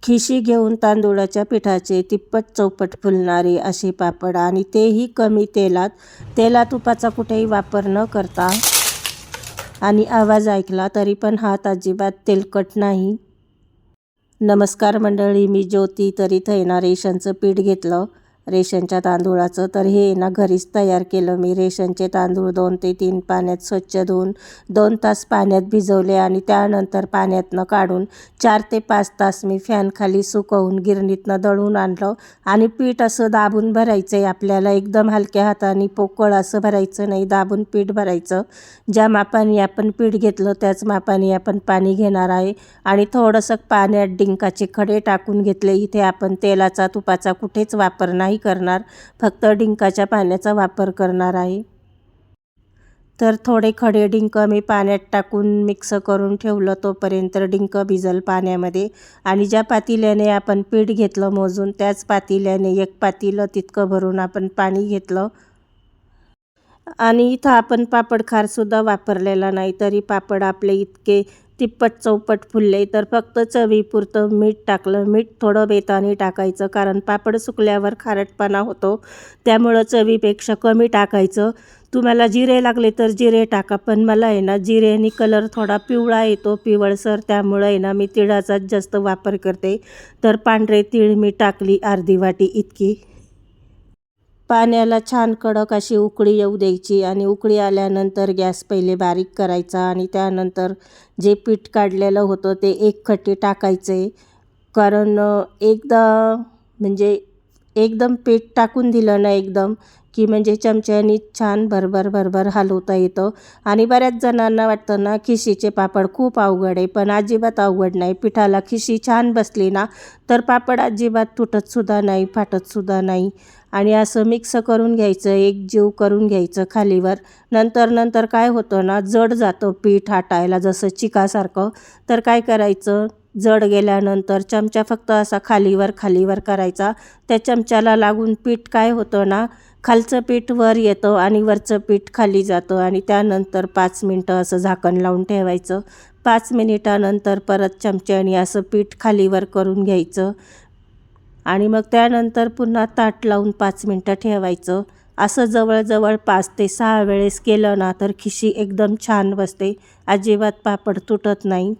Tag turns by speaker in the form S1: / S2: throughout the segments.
S1: खिशी घेऊन तांदूळाच्या पिठाचे तिप्पट चौपट फुलणारे असे पापड, आणि तेही कमी तेलात. तुपाचा कुठेही वापर न करता. आणि आवाज ऐकला तरी पण हात अजिबात तेलकट नाही. नमस्कार मंडळी, मी ज्योती. तर इथं रेशनचं पीठ घेतलं, रेशनच्या तांदूळाचं. तर हे घरीच तयार केलं मी. रेशनचे तांदूळ 2 ते 3 पाण्यात स्वच्छ धुवून 2 तास पाण्यात भिजवले, आणि त्यानंतर पाण्यातनं काढून 4 ते 5 तास मी फॅनखाली सुकवून गिरणीतनं दळून आणलं. आणि पीठ असं दाबून भरायचं आहे आपल्याला, एकदम हलक्या हाताने पोकळ असं भरायचं नाही, दाबून पीठ भरायचं. ज्या मापाने आपण पीठ घेतलं त्याच मापाने आपण पाणी घेणार आहे. आणि थोडंसं पाण्यात डिंकाचे खडे टाकून घेतले. इथे आपण तेलाचा तुपाचा कुठेच वापर नाही करणार, फक्त डिंकाच्या पाण्याचा वापर करणार आहे. तर थोडे खडे डिंक मी पाण्यात टाकून मिक्स करून ठेवलं, तोपर्यंत डिंक भिजल पाण्यामध्ये. आणि ज्या पातेल्याने आपण पीठ घेतलं मोजून, त्याच पातेल्याने 1 पातेलं तितकं भरून आपण पाणी घेतलं. आणि इथं आपण पापड खारसुद्धा वापरलेला नाही, तरी पापड आपले इतके तिप्पट चौपट फुलले. तर फक्त चवीपुरतं मीठ टाकलं. मीठ थोडं बेताने टाकायचं, कारण पापड सुकल्यावर खारटपणा होतो, त्यामुळं चवीपेक्षा कमी टाकायचं. तुम्हाला जिरे लागले तर जिरे टाका, पण मला जिरेनी कलर थोडा पिवळा येतो, पिवळसर, त्यामुळं मी तिळाचाच जास्त वापर करते. तर पांढरे तीळ मी टाकली अर्धी वाटी इतकी. पाण्याला छान कडक अशी उकळी येऊ द्यायची, आणि उकळी आल्यानंतर गॅस पहिले बारीक करायचा. आणि त्यानंतर जे पीठ काढलेलं होतं ते 1 खट्टी टाकायचे, कारण एकदम पीठ टाकून दिलं ना एकदम, की म्हणजे चमच्यानी छान भरभर हलवता येतं. आणि बऱ्याच जणांना वाटतं ना खिशीचे पापड खूप अवघड आहे, पण अजिबात अवघड नाही. पिठाला खिशी छान बसली ना तर पापड अजिबात तुटतसुद्धा नाही, फाटतसुद्धा नाही. आणि असं मिक्स करून घ्यायचं, एकजीव करून घ्यायचं खालीवर. नंतर काय होतं ना, जड जातं पीठ हाटायला जसं चिकासारखं. तर काय करायचं, जड गेल्यानंतर चमचा फक्त असा खालीवर करायचा. त्या चमच्याला लागून पीठ काय होतं ना, खालचं पीठ वर येतं आणि वरचं पीठ खाली जातं. आणि त्यानंतर 5 मिनटं असं झाकण लावून ठेवायचं. 5 मिनिटानंतर परत चमच्याने असं पीठ खालीवर करून घ्यायचं. आणि मग त्यानंतर पुन्हा ताट लावून 5 मिनटं ठेवायचं. असं जवळजवळ 5 ते 6 वेळेस केलं ना तर खिशी एकदम छान बसते, अजिबात पापड तुटत नाही.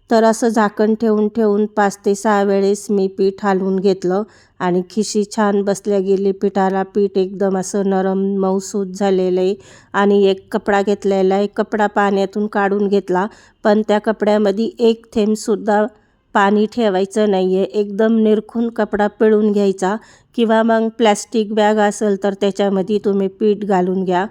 S1: तर असं झाकण ठेवून 5 ते 6 वेळेस मी पीठ हलवून घेतलं, आणि खिशी छान बसल्या गेली पिठाला. पीठ एकदम असं नरम मऊसूत झालेलं आहे. आणि एक कपडा घेतलेला आहे, कपडा पाण्यातून काढून घेतला, पण त्या कपड्यामध्ये 1 थेंबसुद्धा पाणी ठेवायचं नाही आहे. एकदम निरखून कपडा पिळून घ्यायचा, किंवा मग प्लॅस्टिक बॅग असेल तर त्याच्यामध्ये तुम्ही पीठ घालून घ्या,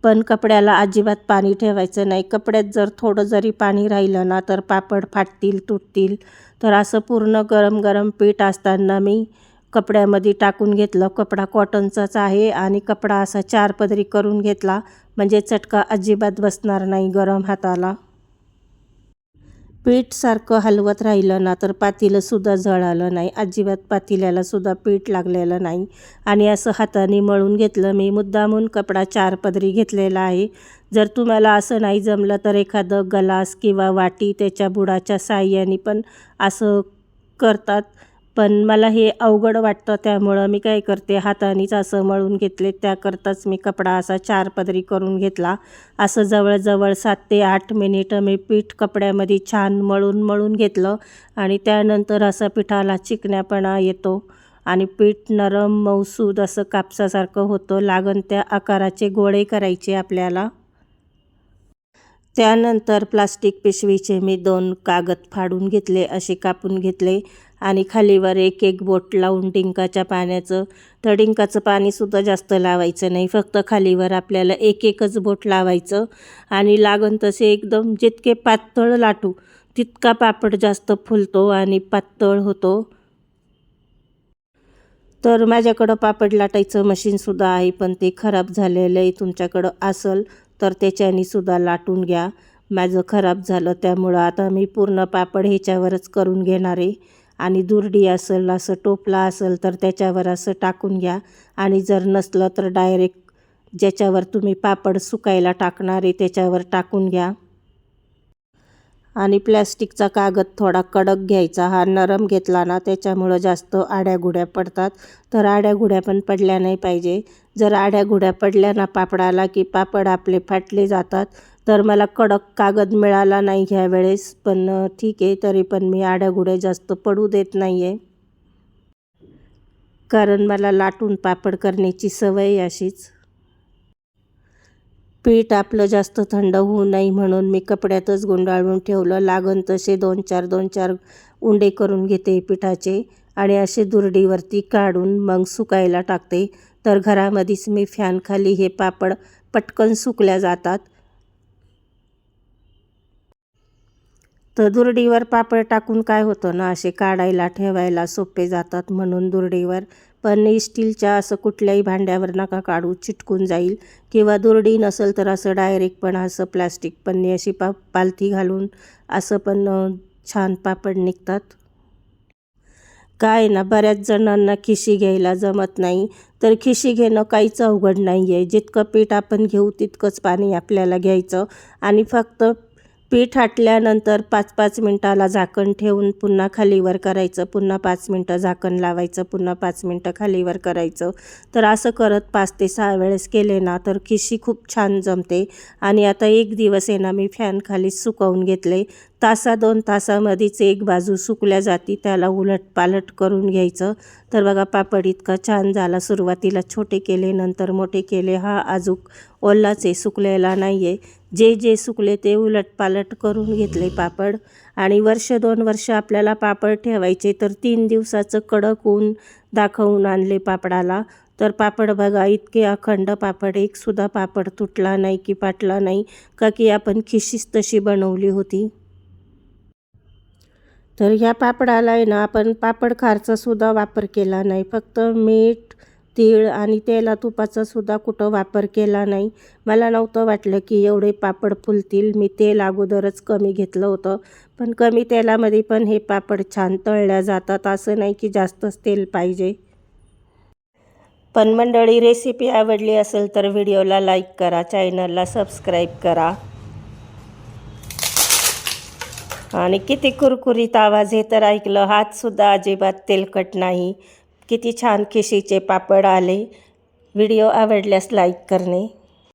S1: पण कपड्याला अजिबात पाणी ठेवायचं नाही. कपड्यात जर थोडं जरी पाणी राहिलं ना तर पापड फाटतील, तुटतील. तर असं पूर्ण गरम पीठ असताना मी कपड्यामध्ये टाकून घेतलं. कपडा कॉटनचाच आहे, आणि कपडा असा 4 पदरी करून घेतला, म्हणजे चटका अजिबात बसणार नाही गरम हाताला. पीठ सारखं हलवत राहिलं ना तर पातेलंसुद्धा जळालं नाही, अजिबात पातेल्यालासुद्धा पीठ लागलेलं नाही. आणि असं हाताने मळून घेतलं मी. मुद्दामून कपडा 4 पदरी घेतलेला आहे. जर तुम्हाला असं नाही जमलं तर एखादं ग्लास किंवा वाटी त्याच्या बुडाच्या साहाय्याने पण असं करतात, पण मला हे अवघड वाटतं, त्यामुळं मी काय करते, हातानेच असं मळून घेतले. त्याकरताच मी कपडा असा 4 पदरी करून घेतला. असं जवळजवळ 7 ते 8 मिनिटं मी पीठ कपड्यामध्ये छान मळून घेतलं. आणि त्यानंतर असा पिठाला चिकण्यापणा येतो, आणि पीठ नरम मऊसूद असं कापसासारखं होतं. लागण त्या आकाराचे गोळे करायचे आपल्याला. त्यानंतर प्लास्टिक पिशवीचे मी 2 कागद फाडून घेतले, असे कापून घेतले, आणि खालीवर एक बोट लावून डिंकाच्या पाण्याचं. तर डिंकाचं पाणीसुद्धा जास्त लावायचं नाही, फक्त खालीवर आपल्याला एकच बोट लावायचं. आणि लागण तसे एकदम जितके पातळ लाटू तितका पापड जास्त फुलतो आणि पातळ होतो. तर माझ्याकडं पापड लाटायचं मशीनसुद्धा आहे, पण ते खराब झालेलं आहे. तुमच्याकडं असेल तर त्याच्यानीसुद्धा लाटून घ्या. माझं खराब झालं, त्यामुळं आता मी पूर्ण पापड ह्याच्यावरच करून घेणार आहे. आणि दुर्डी असेल, असं टोपला असेल तर त्याच्यावर असं टाकून घ्या. आणि जर नसलं तर डायरेक्ट ज्याच्यावर तुम्ही पापड सुकायला टाकणार आहे त्याच्यावर टाकून घ्या. आणि प्लॅस्टिकचा कागद थोडा कडक घ्यायचा. हा नरम घेतला ना त्याच्यामुळं जास्त आड्यागुड्या पडतात. तर आड्यागुड्या पण पडल्या नाही पाहिजे. जर आड्यागुड्या पडल्या ना पापडाला की पापड आपले फाटले जातात. तर मला कडक कागद मिळाला नाही ह्या वेळेस, पण ठीक आहे, तरी पण मी आड्यागुड्या जास्त पडू देत नाही आहे, कारण मला लाटून पापड करण्याची सवय अशीच. पीठ आपलं जास्त थंड होऊ नये म्हणून मी कपड्यातच गुंडाळून ठेवलं. लागन तसे 2-4 उंडे करून घेते पिठाचे आणि असे दुरडीवरती काढून मग सुकायला टाकते. तर घरामध्येच मी फॅनखाली हे पापड पटकन सुकल्या जातात. तर दुरडीवर पापड टाकून काय होतं ना, असे काढायला ठेवायला सोपे जातात म्हणून दुरडीवर. पण स्टीलच्या असं कुठल्याही भांड्यावर नका काढू, चिटकून जाईल. किंवा दुरडी नसेल तर असं डायरेक्ट पण असं प्लास्टिक पन्नी अशी पालथी घालून असं पण छान पापड निघतात. काय ना, बऱ्याच जणांना खिशी घ्यायला जमत नाही. तर खिशी घेणं काहीच अवघड नाही आहे. जितकं पीठ आपण घेऊ तितकंच पाणी आपल्याला घ्यायचं आणि फक्त पीठ आटल्यानंतर 5-5 मिनटाला झाकण ठेवून पुन्हा खालीवर करायचं. पुन्हा 5 मिनटं झाकण लावायचं. पुन्हा 5 मिनटं खालीवर करायचं. तर असं करत 5 ते 6 वेळेस केले ना तर खिशी खूप छान जमते. आणि आता एक दिवस आहे ना मी फॅनखाली सुकवून घेतले. 1-2 तासामध्येच एक बाजू सुकल्या जाती. त्याला उलटपालट करून घ्यायचं. तर बघा पापड इतका छान झाला. सुरुवातीला छोटे केले, नंतर मोठे केले. हा अजूक ओलाच आहे, सुकलेला नाही आहे. जे सुकले ते उलटपालट करून घेतले पापड. आणि 1-2 वर्ष आपल्याला पापड ठेवायचे तर 3 दिवसाचं कडक ऊन दाखवून आणले पापडाला. तर पापड बघा इतके अखंड पापड, एकसुद्धा पापड तुटला नाही की फाटला नाही, का की आपण खिशीच तशी बनवली होती. तर ह्या पापडाला आहे ना आपण पापड खारचा सुद्धा वापर केला नाही. फक्त मीठ, तीळ आणि तेला तुपाचा सुद्धा कुठं वापर केला नाही. मला नव्हतं वाटलं की एवढे पापड फुलतील. मी तेल अगोदरच कमी घेतलं होतं. पण कमी तेलामध्ये पण हे पापड छान तळल्या जातात. असं नाही की जास्तच तेल पाहिजे. पण मंडळी, रेसिपी आवडली असेल तर व्हिडिओला लाईक करा, चॅनलला सबस्क्राईब करा. आणि किती कुरकुरीत आवाज आहे तर ऐकलं. हातसुद्धा अजिबात तेलकट नाही. किती छान खिशीचे पापड आले. व्हिडिओ आवडल्यास लाईक करणे.